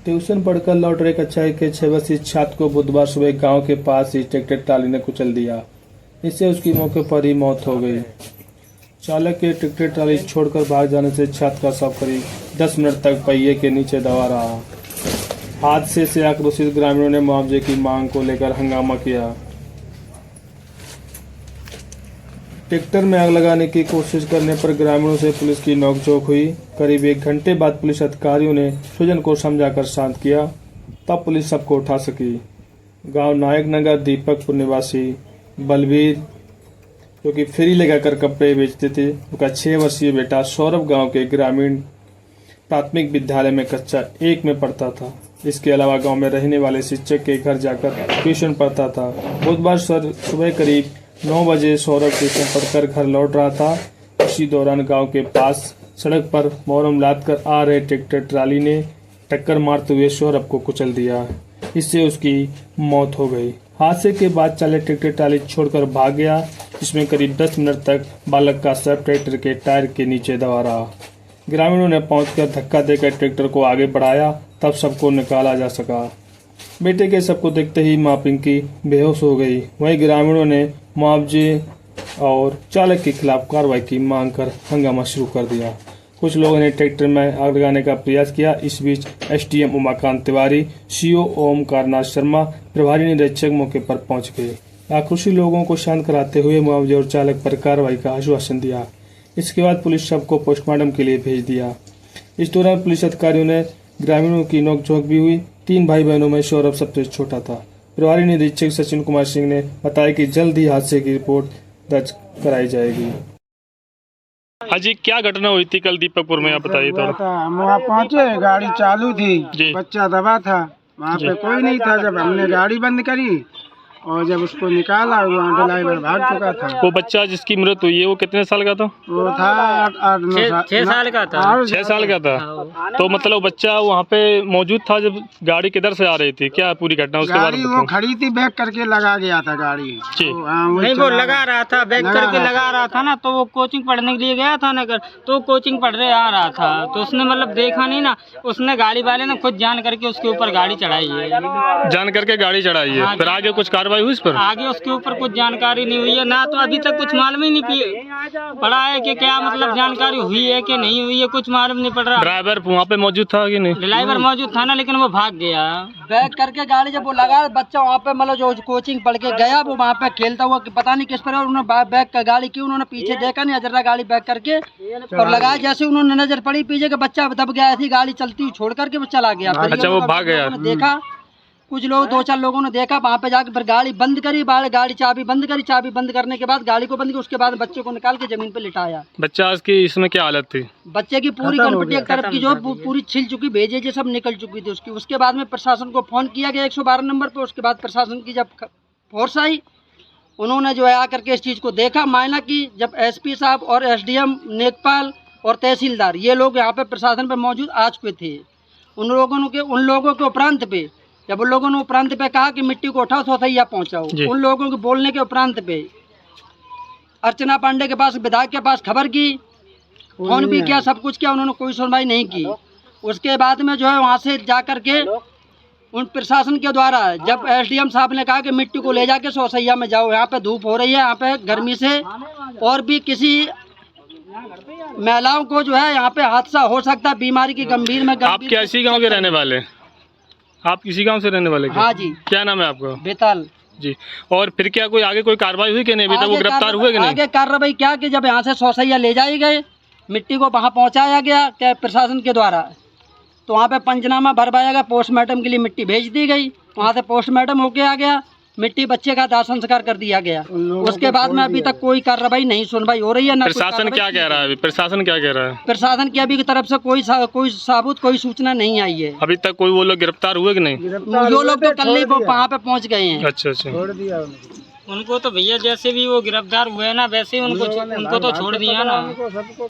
Tuition पढ़कर लौट रहे कक्षा के 6 वर्षीय छात्र को बुधवार सुबह गांव के पास ही ट्रैक्टर ट्राली ने कुचल दिया। इससे उसकी मौके पर ही मौत हो गई। चालक के ट्रैक्टर ट्राली छोड़कर भाग जाने से छात्र का शव करीब 10 मिनट तक पहिए के नीचे दबा रहा। हादसे से आक्रोशित ग्रामीणों ने मुआवजे की मांग को लेकर हंगामा किया। ट्रैक्टर में आग लगाने की कोशिश करने पर ग्रामीणों से पुलिस की नोकझोंक हुई। करीब 1 घंटे बाद पुलिस अधिकारियों ने सुजन को समझाकर शांत किया, तब पुलिस सबको उठा सकी। गांव नायक नगर दीपकपुर निवासी बलबीर, जो कि फेरी लगाकर कपड़े बेचते थे, उनका 6 वर्षीय बेटा सौरभ गांव के ग्रामीण प्राथमिक विद्यालय में कक्षा 1 में पढ़ता था। इसके अलावा गांव में रहने वाले शिक्षक के घर जाकर ट्यूशन पढ़ता था। बुधवार सुबह करीब 9 बजे सौरभ ट्यूशन पढ़कर घर लौट रहा था। इसी दौरान गांव के पास सड़क पर मोहरम लाद कर आ रहे ट्रैक्टर ट्राली ने टक्कर मारते हुए सौरभ को कुचल दिया। इससे उसकी मौत हो गई। हादसे के बाद चालक ट्रैक्टर ट्राली छोड़कर भाग गया, जिसमें करीब 10 मिनट तक बालक का शव ट्रैक्टर के टायर के नीचे दबा रहा। ग्रामीणों ने पहुंचकर धक्का देकर ट्रैक्टर को आगे बढ़ाया, तब सबको निकाला जा सका। बेटे के शव को देखते ही मां पिंकी बेहोश हो गई। वहीं ग्रामीणों ने मुआवजे और चालक के खिलाफ कार्रवाई की मांग कर हंगामा शुरू कर दिया। कुछ लोगों ने ट्रैक्टर में आग लगाने का प्रयास किया। इस बीच एसडीएम उमाकांत तिवारी, सीओ ओमकारनाथ शर्मा, प्रभारी निरीक्षक मौके पर पहुंच गए। आक्रोशित लोगों को शांत कराते हुए मुआवजे और चालक पर कार्रवाई का आश्वासन दिया। इसके बाद पुलिस शव को पोस्टमार्टम के लिए भेज दिया। इस दौरान पुलिस अधिकारियों ने ग्रामीणों की नोकझोंक भी हुई। 3 भाई बहनों में सौरभ सबसे छोटा था। प्रभारी निरीक्षक सचिन कुमार सिंह ने बताया कि जल्द ही हादसे की रिपोर्ट दर्ज कराई जाएगी। अजी, क्या घटना हुई थी कल दीपकपुर में, आप बताइए थोड़ा। हम वहाँ पहुँचे, गाड़ी चालू थी, बच्चा दबा था, वहाँ पे कोई नहीं था। जब हमने गाड़ी बंद करी और जब उसको निकाला, वहाँ ड्राइवर भाग चुका था। वो बच्चा जिसकी मृत्यु हुई है वो कितने साल का था? वो था 6 साल का था। 6 साल का था। तो मतलब बच्चा वहाँ पे मौजूद था जब गाड़ी किधर से आ रही थी? क्या पूरी घटना उसके बारे में? वो खड़ी थी, बैक करके लगा गया था गाड़ी। नहीं, वो लगा रहा था, बैक करके लगा रहा था ना। तो वो कोचिंग पढ़ने के लिए गया था नगर, तो कोचिंग पढ़ रहे आ रहा था, तो उसने मतलब देखा नहीं ना। उसने गाड़ी वाले ने खुद जान करके उसके ऊपर गाड़ी चढ़ाई है। जान करके गाड़ी चढ़ाई है। फिर आगे कुछ कार्रवाई हुई इस पर? आगे उसके ऊपर कुछ जानकारी नहीं हुई है ना, तो अभी तक कुछ मालूम ही नहीं पड़ा है कि क्या मतलब जानकारी हुई है कि नहीं हुई है, कुछ मालूम नहीं पड़ रहा। ड्राइवर वहाँ पे मौजूद था कि नहीं? ड्राइवर मौजूद था ना, लेकिन वो भाग गया। बैक करके गाड़ी जब वो लगा, बच्चा वहाँ पे मतलब जो कोचिंग पढ़ के गया, वो वहाँ पे खेलता हुआ पता नहीं किस पर, उन्होंने बैक का गाड़ी की, उन्होंने पीछे देखा नहीं, अजरा गाड़ी बैक करके और लगाया। जैसे उन्होंने नजर पड़ी पीछे का बच्चा दब गया थी, गाड़ी चलती छोड़ करके वो चला गया। अच्छा, वो भाग गया। देखा कुछ लोग, 2-4 लोगों ने देखा, वहाँ पे जाकर फिर गाड़ी बंद करी, गाड़ी चाबी बंद करी, चाबी बंद करने के बाद गाड़ी को बंद की, उसके बाद बच्चे को निकाल के जमीन पे लिटाया। बच्चा की इसमें क्या हालत थी? बच्चे की पूरी कनपट्टी एक तरफ की जो पूरी छिल चुकी, भेजे जो सब निकल चुकी थी उसकी। उसके बाद में प्रशासन को फोन किया गया 112 नंबर पे। उसके बाद प्रशासन की जब फोर्स आई, उन्होंने जो है आकर के इस चीज़ को देखा, मायना की। जब एसपी साहब और एसडीएम नेकपाल और तहसीलदार, ये लोग यहाँ पे प्रशासन पे मौजूद आ चुके थे। उन लोगों के उपरांत पे जब उन लोगों ने उपरांत पे कहा कि मिट्टी को उठाओ, सोथैया पहुंचाओ, उन लोगों के बोलने के उपरांत पे अर्चना पांडे के पास, विधायक के पास खबर की, फोन भी किया, सब कुछ किया, उन्होंने कोई सुनवाई नहीं की। उसके बाद में जो है वहाँ से जा कर के उन प्रशासन के द्वारा जब एसडीएम साहब ने कहा कि मिट्टी को ले जाके सोसैया में जाओ, यहाँ पे धूप हो रही है, यहाँ पे गर्मी से और भी किसी महिलाओं को जो है यहाँ पे हादसा हो सकता है, बीमारी की गंभीर में। आप क्या इसी गाँव के रहने वाले? आप किसी गांव से रहने वाले? हाँ जी। क्या नाम है आपका? बेताल जी। और फिर क्या कोई आगे कोई कार्रवाई हुई कि नहीं? अभी तक वो गिरफ्तार हुए कि नहीं? आगे कार्रवाई क्या कि जब यहाँ से सोसैया ले जाए गए, मिट्टी को वहाँ पहुँचाया गया क्या प्रशासन के द्वारा, तो वहाँ पे पंचनामा भरवाया गया, पोस्टमार्टम के लिए मिट्टी भेज दी गई। वहाँ से पोस्टमार्टम होके आ गया, मिट्टी बच्चे का दाह संस्कार कर दिया गया। उसके बाद में अभी तक कोई कार्रवाई नहीं, सुनवाई हो रही है ना। प्रशासन क्या कह रहा है? प्रशासन क्या कह रहा है? प्रशासन की अभी की तरफ से कोई साबुत कोई सूचना नहीं आई है। अभी तक कोई वो लोग गिरफ्तार हुए कि नहीं? जो लोग तो कल ही वहाँ पे पहुँच गए हैं। अच्छा अच्छा। छोड़ दिया उनको तो भैया जैसे भी वो गिरफ्तार हुए ना, वैसे ही उनको तो छोड़ दिया ना।